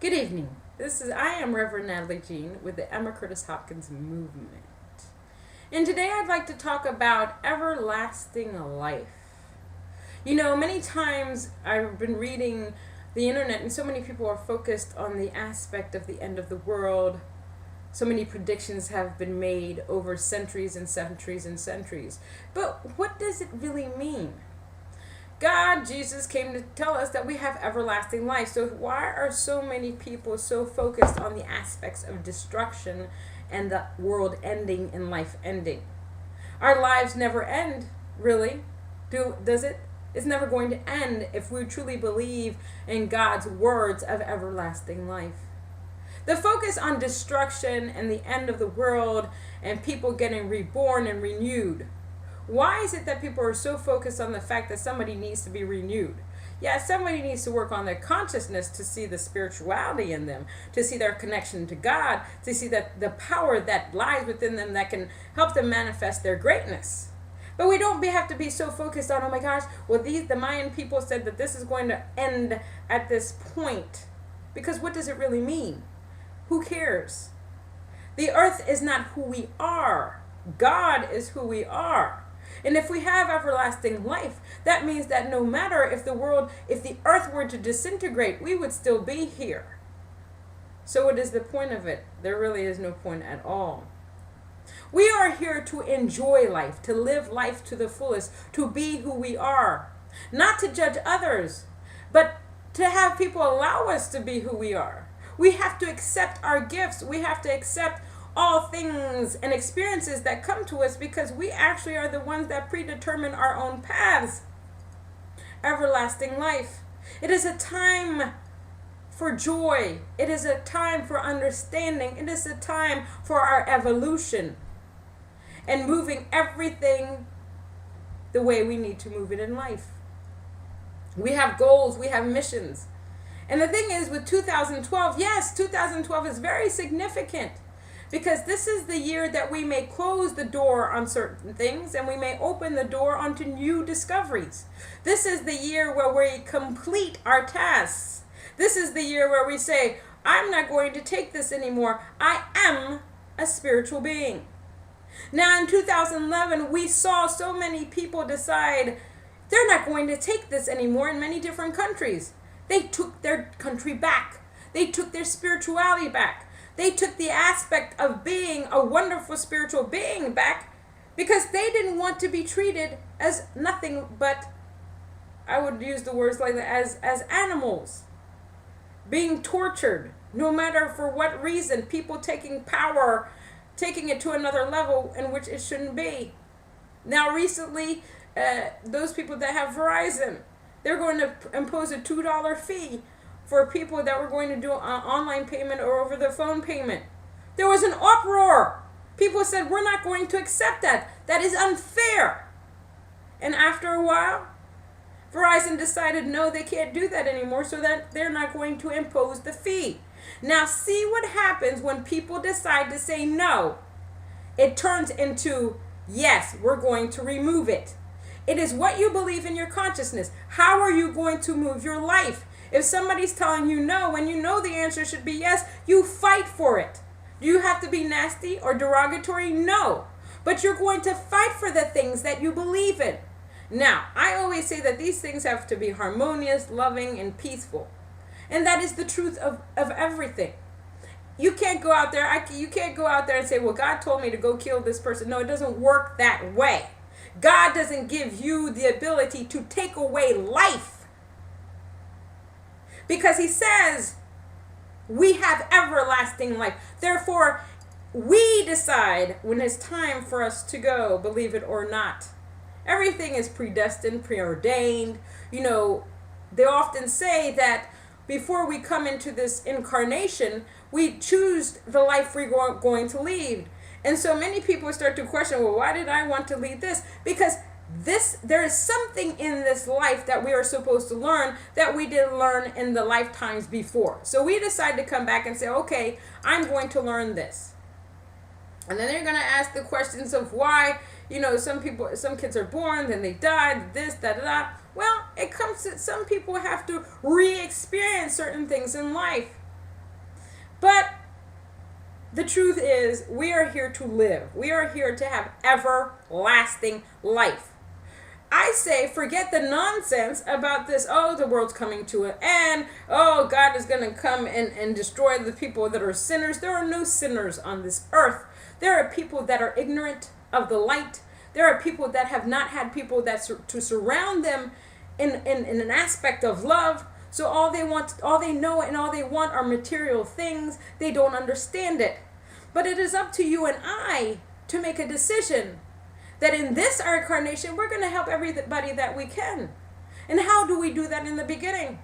Good evening. I am Reverend Natalie Jean with the Emma Curtis Hopkins Movement. And today I'd like to talk about everlasting life. You know, many times I've been reading the internet and so many people are focused on the aspect of the end of the world. So many predictions have been made over centuries and centuries and centuries. But what does it really mean? God, Jesus, came to tell us that we have everlasting life. So why are so many people so focused on the aspects of destruction and the world ending and life ending? Our lives never end, really. Does it? It's never going to end if we truly believe in God's words of everlasting life. The focus on destruction and the end of the world and people getting reborn and renewed. Why is it that people are so focused on the fact that somebody needs to be renewed? Yeah, somebody needs to work on their consciousness to see the spirituality in them, to see their connection to God, to see that the power that lies within them that can help them manifest their greatness. But we don't have to be so focused on, oh my gosh, well the Mayan people said that this is going to end at this point. Because what does it really mean? Who cares? The earth is not who we are. God is who we are. And if we have everlasting life, that means that no matter if the earth were to disintegrate, we would still be here. So what is the point of it? There really is no point at all. We are here to enjoy life, to live life to the fullest, to be who we are. Not to judge others, but to have people allow us to be who we are. We have to accept our gifts. We have to accept all things and experiences that come to us because we actually are the ones that predetermine our own paths. Everlasting life. It is a time for joy. It is a time for understanding. It is a time for our evolution and moving everything the way we need to move it in life. We have goals. We have missions. And the thing is with 2012, yes, 2012 is very significant. Because this is the year that we may close the door on certain things and we may open the door onto new discoveries. This is the year where we complete our tasks. This is the year where we say, I'm not going to take this anymore. I am a spiritual being. Now in 2011, we saw so many people decide they're not going to take this anymore in many different countries. They took their country back. They took their spirituality back. They took the aspect of being a wonderful spiritual being back because they didn't want to be treated as nothing but, I would use the words like that, as animals. Being tortured, no matter for what reason, people taking power, taking it to another level in which it shouldn't be. Now recently, those people that have Verizon, they're going to impose a $2 fee for people that were going to do an online payment or over the phone payment. There was an uproar. People said, we're not going to accept that. That is unfair. And after a while, Verizon decided, no, they can't do that anymore, so that they're not going to impose the fee. Now, see what happens when people decide to say no. It turns into, yes, we're going to remove it. It is what you believe in your consciousness. How are you going to move your life? If somebody's telling you no, when you know the answer should be yes, you fight for it. Do you have to be nasty or derogatory? No. But you're going to fight for the things that you believe in. Now, I always say that these things have to be harmonious, loving, and peaceful. And that is the truth of everything. You can't go out there, you can't go out there and say, well, God told me to go kill this person. No, it doesn't work that way. God doesn't give you the ability to take away life. Because he says we have everlasting life. Therefore, we decide when it's time for us to go, believe it or not. Everything is predestined, preordained. You know, they often say that before we come into this incarnation, we choose the life we're going to lead. And so many people start to question, well, why did I want to lead this? Because there is something in this life that we are supposed to learn that we didn't learn in the lifetimes before. So we decide to come back and say, okay, I'm going to learn this. And then they're going to ask the questions of why, you know, some kids are born, then they die, this, da, da, da. Well, it comes to, some people have to re-experience certain things in life. But the truth is, we are here to live. We are here to have everlasting life. I say forget the nonsense about this, oh, the world's coming to an end, oh, God is going to come and destroy the people that are sinners. There are no sinners on this earth. There are people that are ignorant of the light. There are people that have not had people to surround them in an aspect of love. So all they know and all they want are material things. They don't understand it. But it is up to you and I to make a decision that in this incarnation, we're going to help everybody that we can. And how do we do that in the beginning?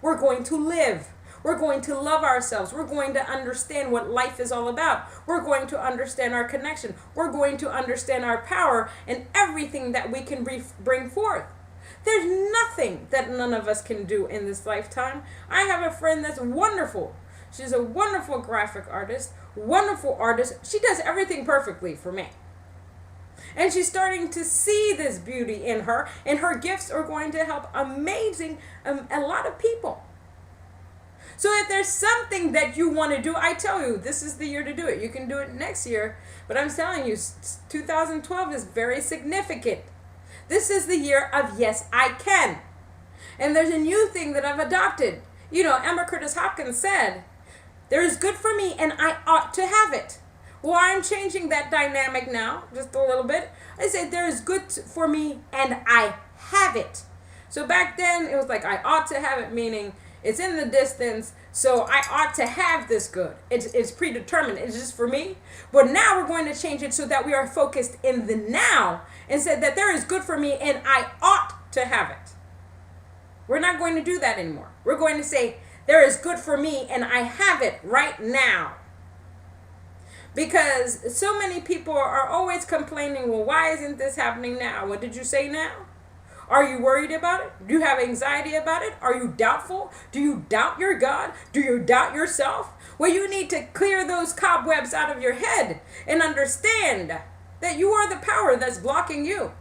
We're going to live. We're going to love ourselves. We're going to understand what life is all about. We're going to understand our connection. We're going to understand our power and everything that we can bring forth. There's nothing that none of us can do in this lifetime. I have a friend that's wonderful. She's a wonderful graphic artist, wonderful artist. She does everything perfectly for me. And she's starting to see this beauty in her, and her gifts are going to help a lot of people. So if there's something that you want to do, I tell you, this is the year to do it. You can do it next year, but I'm telling you, 2012 is very significant. This is the year of yes, I can. And there's a new thing that I've adopted. You know, Emma Curtis Hopkins said, there is good for me and I ought to have it. Well, I'm changing that dynamic now, just a little bit. I said, there is good for me and I have it. So back then, it was like, I ought to have it, meaning it's in the distance, so I ought to have this good. It's predetermined. It's just for me. But now we're going to change it so that we are focused in the now and said that there is good for me and I ought to have it. We're not going to do that anymore. We're going to say, there is good for me and I have it right now. Because so many people are always complaining, well, why isn't this happening now? What did you say now? Are you worried about it? Do you have anxiety about it? Are you doubtful? Do you doubt your God? Do you doubt yourself? Well, you need to clear those cobwebs out of your head and understand that you are the power that's blocking you.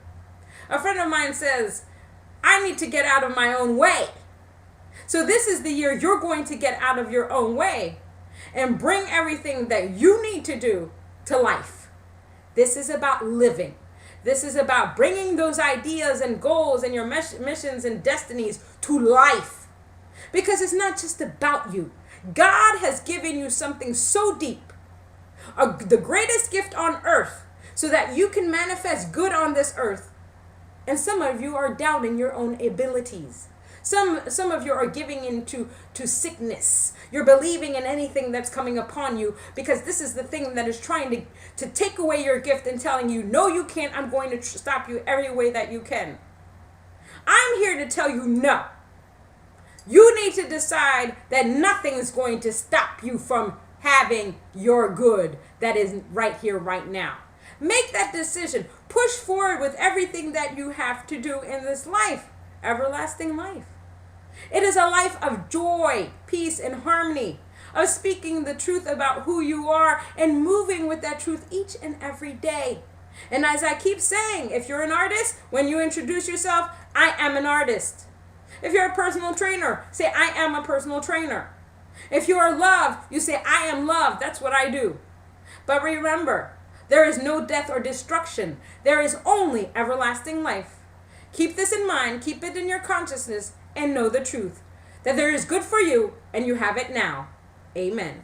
A friend of mine says, I need to get out of my own way. So this is the year you're going to get out of your own way and bring everything that you need to do to life. This is about living. This is about bringing those ideas and goals and your missions and destinies to life. Because it's not just about you. God has given you something so deep, the greatest gift on earth, so that you can manifest good on this earth. And some of you are doubting your own abilities. Some of you are giving into sickness. You're believing in anything that's coming upon you because this is the thing that is trying to take away your gift and telling you, no, you can't. I'm going to stop you every way that you can. I'm here to tell you no. You need to decide that nothing is going to stop you from having your good that is right here, right now. Make that decision. Push forward with everything that you have to do in this life. Everlasting life. It is a life of joy, peace, and harmony, of speaking the truth about who you are and moving with that truth each and every day. And as I keep saying, if you're an artist, when you introduce yourself, I am an artist. If you're a personal trainer, say, I am a personal trainer. If you are love, you say, I am love. That's what I do. But remember, there is no death or destruction. There is only everlasting life. Keep this in mind, keep it in your consciousness, and know the truth, that there is good for you, and you have it now. Amen.